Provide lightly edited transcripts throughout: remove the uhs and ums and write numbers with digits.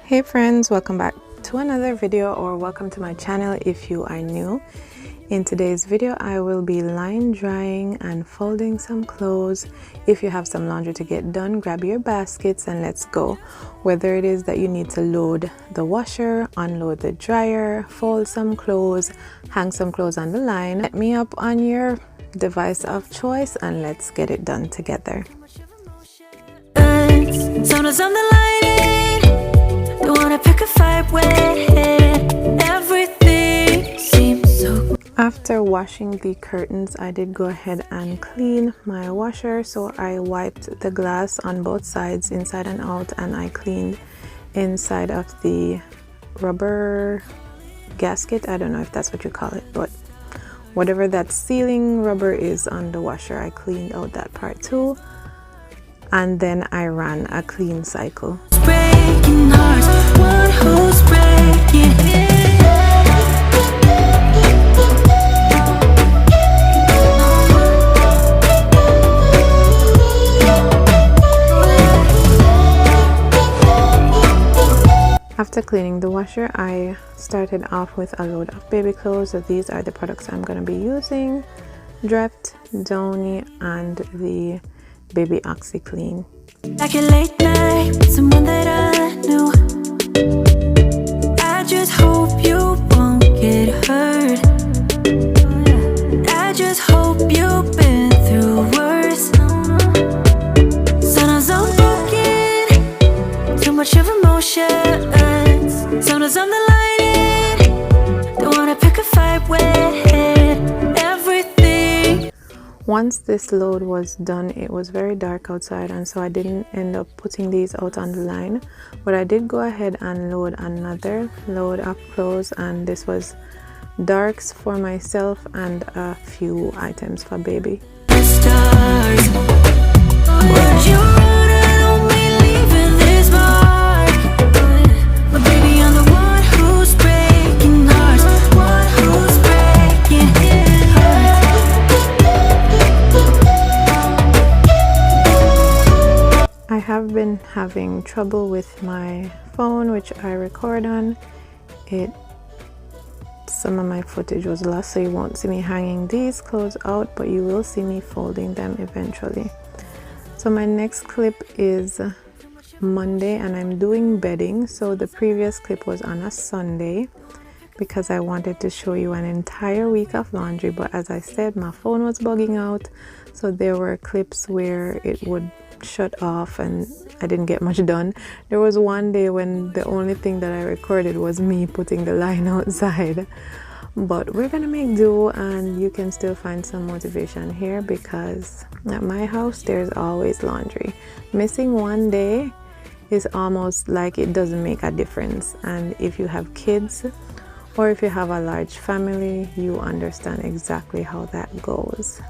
Hey friends, welcome back to another video, or welcome to my channel if you are new. In today's video I will be line drying and folding some clothes. If you have some laundry to get done, grab your baskets and let's go. Whether it is that you need to load the washer, unload the dryer, fold some clothes, hang some clothes on the line, set me up on your device of choice and let's get it done together. After washing the curtains, I did go ahead and clean my washer. So I wiped the glass on both sides, inside and out, and I cleaned inside of the rubber gasket. I don't know if that's what you call it, but whatever that sealing rubber is on the washer, I cleaned out that part too. And then I ran a clean cycle. After cleaning the washer, I started off with a load of baby clothes. So these are the products I'm going to be using: Drift, Downy, and the Baby OxyClean. Like a late night, someone that I knew. I just hope you won't get hurt. I just hope you've been through worse. Sometimes I'm broken, too much of emotions. Sometimes I'm the lighting, don't wanna pick a fight with everything. Once this load was done, it was very dark outside, and so I didn't end up putting these out on the line, but I did go ahead and load another load of clothes, and this was darks for myself and a few items for baby. Stars, would you run on me leaving this mark? But baby, I'm the one who's breaking hearts, one who's breaking hearts. I have been having trouble with my phone, which I record on. Some of my footage was lost, so you won't see me hanging these clothes out, but you will see me folding them eventually. So my next clip is Monday, and I'm doing bedding. So the previous clip was on a Sunday because I wanted to show you an entire week of laundry, but as I said, my phone was bugging out, so there were clips where it would shut off and I didn't get much done. There was one day when the only thing that I recorded was me putting the line outside, but we're gonna make do, and you can still find some motivation here because at my house there's always laundry. Missing one day is almost like it doesn't make a difference, and if you have kids or if you have a large family, you understand exactly how that goes.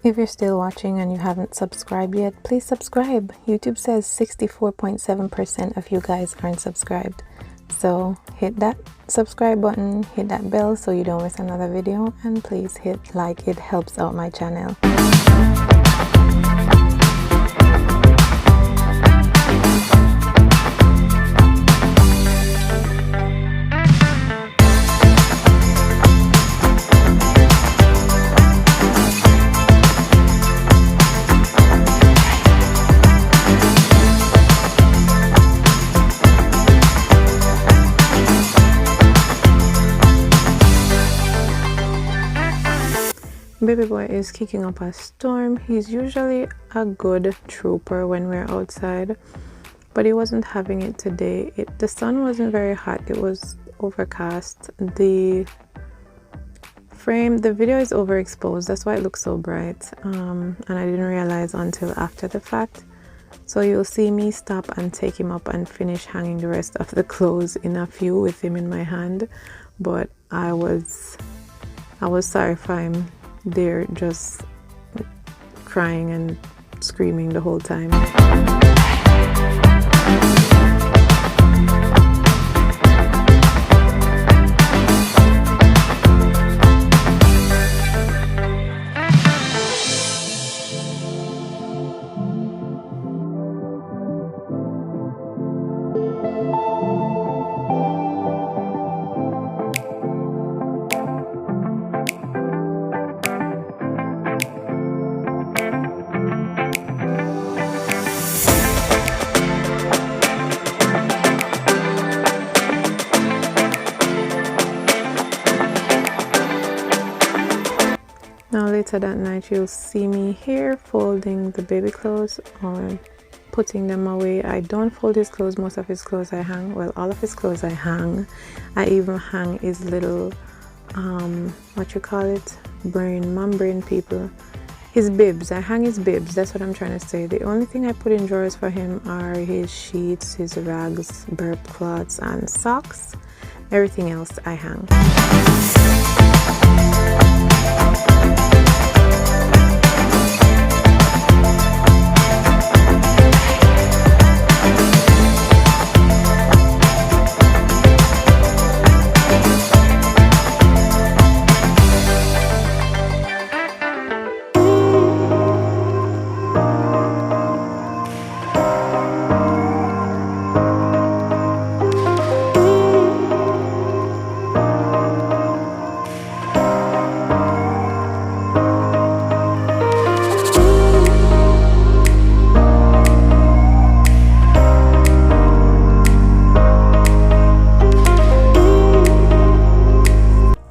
If you're still watching and you haven't subscribed yet, please subscribe. YouTube says 64.7% of you guys aren't subscribed. So hit that subscribe button, hit that bell so you don't miss another video, and please hit like, it helps out my channel. Baby boy is kicking up a storm. He's usually a good trooper when we're outside, but he wasn't having it today. The sun wasn't very hot. It was overcast. The video is overexposed. That's why it looks so bright. And I didn't realize until after the fact. So you'll see me stop and take him up and finish hanging the rest of the clothes in a few with him in my hand. But I was sorry for him there, just crying and screaming the whole time. Now later that night you'll see me here folding the baby clothes or putting them away. I don't fold his clothes. Most of his clothes I hang. Well, all of his clothes I hang. I even hang his little what you call it, membrane people, his bibs. I hang his bibs. That's what I'm trying to say. The only thing I put in drawers for him are his sheets, his rags, burp cloths, and socks. Everything else I hang.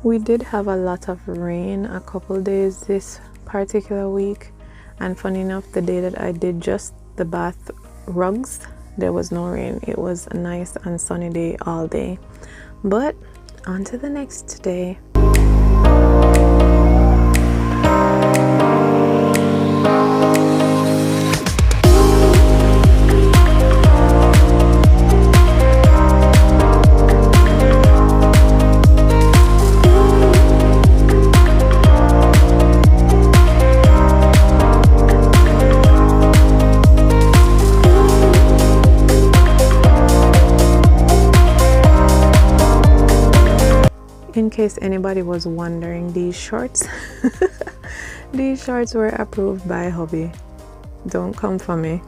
We did have a lot of rain a couple days this particular week, and funny enough, the day that I did just the bath rugs, there was no rain. It was a nice and sunny day all day. But on to the next day. In case anybody was wondering, these shorts these shorts were approved by hubby. Don't come for me.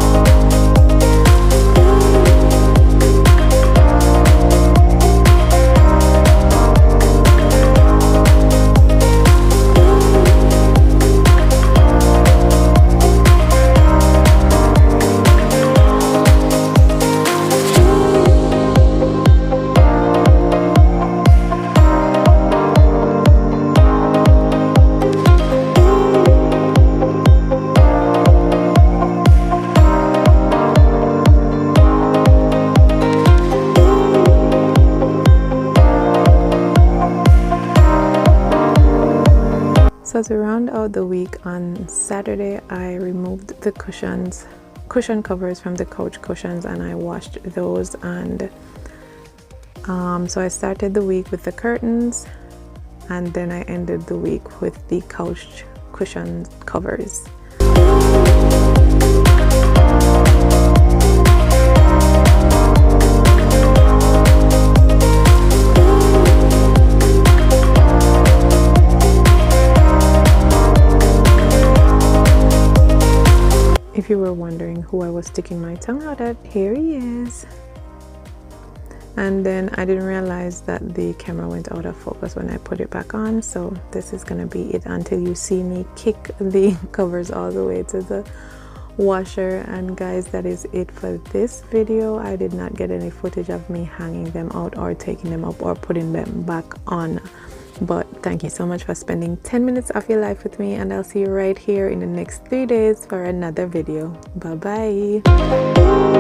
So to round out the week, on Saturday I removed the cushion covers from the couch cushions, and I washed those. And so I started the week with the curtains, and then I ended the week with the couch cushion covers. If you were wondering who I was sticking my tongue out at, here he is. And then I didn't realize that the camera went out of focus when I put it back on, so this is gonna be it until you see me kick the covers all the way to the washer. And guys, that is it for this video. I did not get any footage of me hanging them out or taking them up or putting them back on, but Thank you so much for spending 10 minutes of your life with me, and I'll see you right here in the next 3 days for another video. Bye bye.